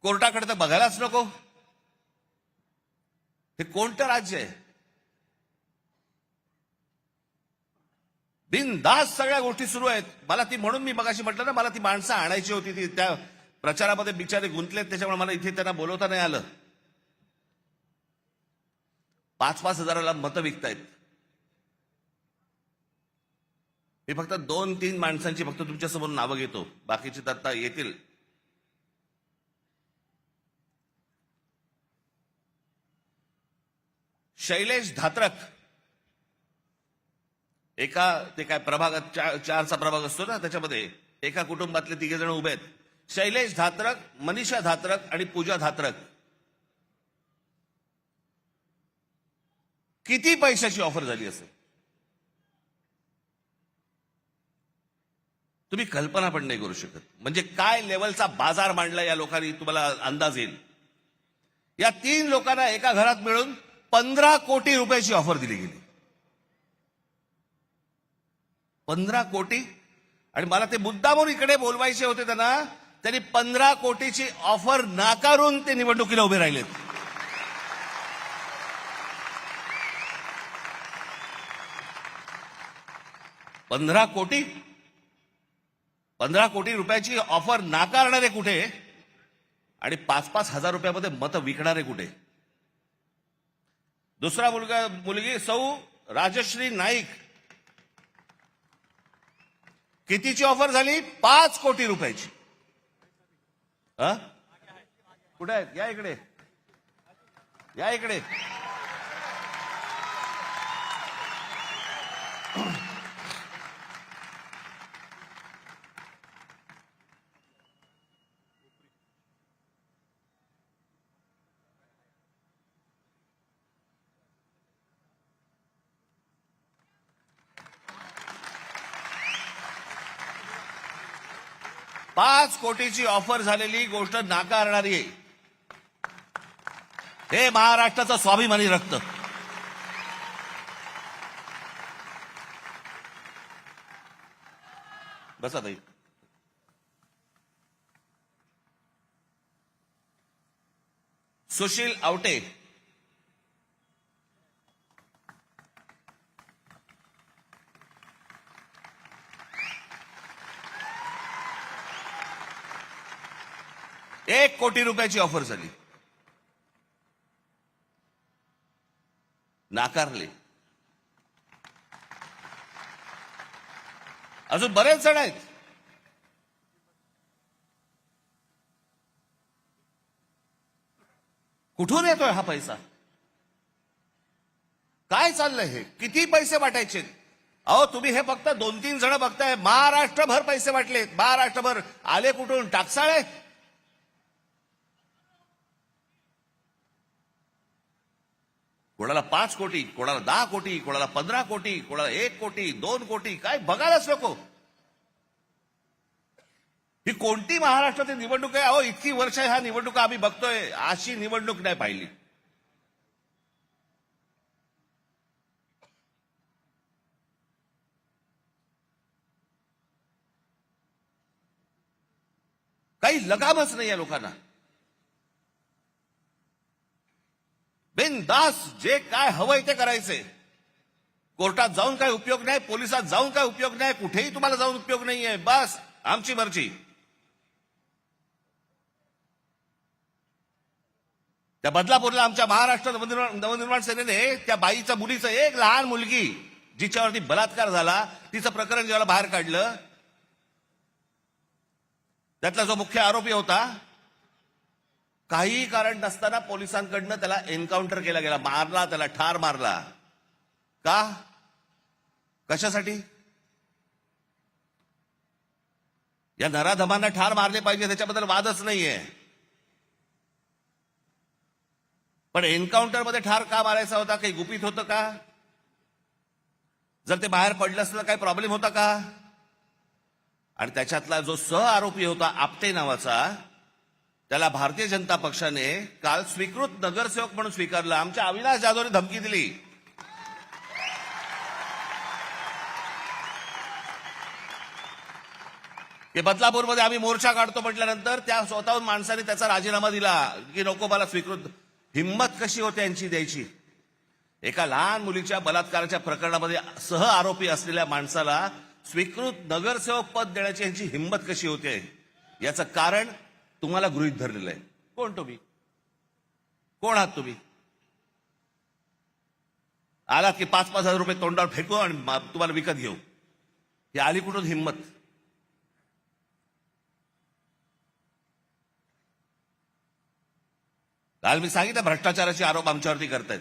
कोर्टाकडे तर बघायलाच नको. हे कोणतं राज्य आहे? बिनधास्त सगळ्या गोष्टी सुरू आहेत. मला ती म्हणून मी मगाशी म्हटलं ना, मला ती माणसं आणायची होती. ती त्या प्रचारामध्ये बिचारे गुंतलेत, त्याच्यामुळे मला इथे त्यांना बोलवता नाही आलं. 5-5 हजाराला मतं विकतायत. मी फक्त 2-3 माणसांची फक्त तुमच्यासमोर नावं घेतो, बाकीची तर आता येतील. शैलेश धात्रक, एका ते काय प्रभागात 4चा प्रभाग असतो ना, त्याच्यामध्ये एका कुटुंबातले 3 जण उभे आहेत. शैलेश धात्रक, मनीषा धात्रक आणि पूजा धात्रक. किती पैशाची ऑफर झाली असेल तुम्ही कल्पना पण नाही करू शकत. म्हणजे काय लेवलचा बाजार मांडला या लोकांनी, तुम्हाला अंदाज येईल. या 3 लोकांना एका घरात मिळून 15 कोटी रुपयाची ऑफर दिली गेली. 15 कोटी. आणि मला ते मुद्दामून इकडे बोलवायचे होते त्यांनी 15 कोटीची ऑफर नाकारून ते निवडणुकीला उभे राहिलेत. 15 कोटी 15 कोटी रुपयाची ऑफर नाकारणारे कुठे आणि 5-5 हजार रुपयामध्ये मतं विकणारे कुठे? दुसरा मुलगी सौ राजश्री नाईक. कितीची ऑफर झाली? 5 कोटी रुपयाची. कुठे आहेत? या इकडे, या इकडे. पाच कोटीची ऑफर झालेली गोष्ट नाकारणारी आहे. हे महाराष्ट्राचं स्वाभिमानी रक्त. बसा ताई. सुशील आवटे, एक कोटी रुपयाची ऑफर झाली, नाकारले. अजून बरेच जण आहेत. कुठून येतोय हा पैसा? काय चाललंय हे? किती पैसे वाटायचे? अहो तुम्ही हे फक्त 2-3 जण बघताय, महाराष्ट्रभर पैसे वाटले. महाराष्ट्रभर आले कुठून? टाकसाळे. कोणाला 5 कोटी, कोणाला 10 कोटी, कोणाला 15 कोटी, कोणाला 1 कोटी, 2 कोटी. काय बघायलाच नको. ही कोणती महाराष्ट्रातील निवडणूक आहे? अहो इतकी वर्ष ह्या निवडणुका आम्ही बघतोय, अशी निवडणूक नाही पाहिली. काही लगामच नाही या लोकांना. बिनधास जे काय हवंय ते करायचंय. कोर्टात जाऊन काय उपयोग नाही, पोलिसात जाऊन काय उपयोग नाही, कुठेही तुम्हाला जाऊन उपयोग नाहीये. बस आमची मर्जी. त्या बदलापूरला आमच्या महाराष्ट्र नवनिर्माण सेनेने त्या बाईच्या मुलीचं, एक लहान मुलगी जिच्यावरती बलात्कार झाला, तिचं प्रकरण जेव्हा बाहेर काढलं, त्यातला जो मुख्य आरोपी होता, काही कारण नसताना पोलिसांकडनं त्याला एन्काउंटर केला गेला, मारला, त्याला ठार मारला. का? कशासाठी? या नराधमांना ठार मारले पाहिजे, त्याच्याबद्दल वादच नाहीये. पण एन्काउंटर मध्ये ठार का मारायचा होता? काही गुपित होतं का? जर ते बाहेर पडलं असतं काही प्रॉब्लेम होता का? आणि त्याच्यातला जो सह आरोपी होता आपटे नावाचा, त्याला भारतीय जनता पक्षाने काल स्वीकृत नगरसेवक म्हणून स्वीकारलं. आमच्या अविनाश जाधवने धमकी दिली. की बदलापूरमध्ये आम्ही मोर्चा काढतो म्हटल्यानंतर त्या स्वतःहून माणसाने त्याचा राजीनामा दिला की नको मला स्वीकृत. हिंमत कशी होते यांची द्यायची? एका लहान मुलीच्या बलात्काराच्या प्रकरणामध्ये सह आरोपी असलेल्या माणसाला स्वीकृत नगरसेवक पद देण्याची यांची हिंमत कशी होते? याचं कारण तुम्हाला गृहीत धरलेलं आहे. कोण तुम्ही? कोण आहात तुम्ही? आलात की 5,000 रुपये तोंडावर फेकू आणि तुम्हाला विकत घेऊ. ही आली कुठून हिंमत? काल मी सांगितलं भ्रष्टाचाराचे आरोप आमच्यावरती करतायत.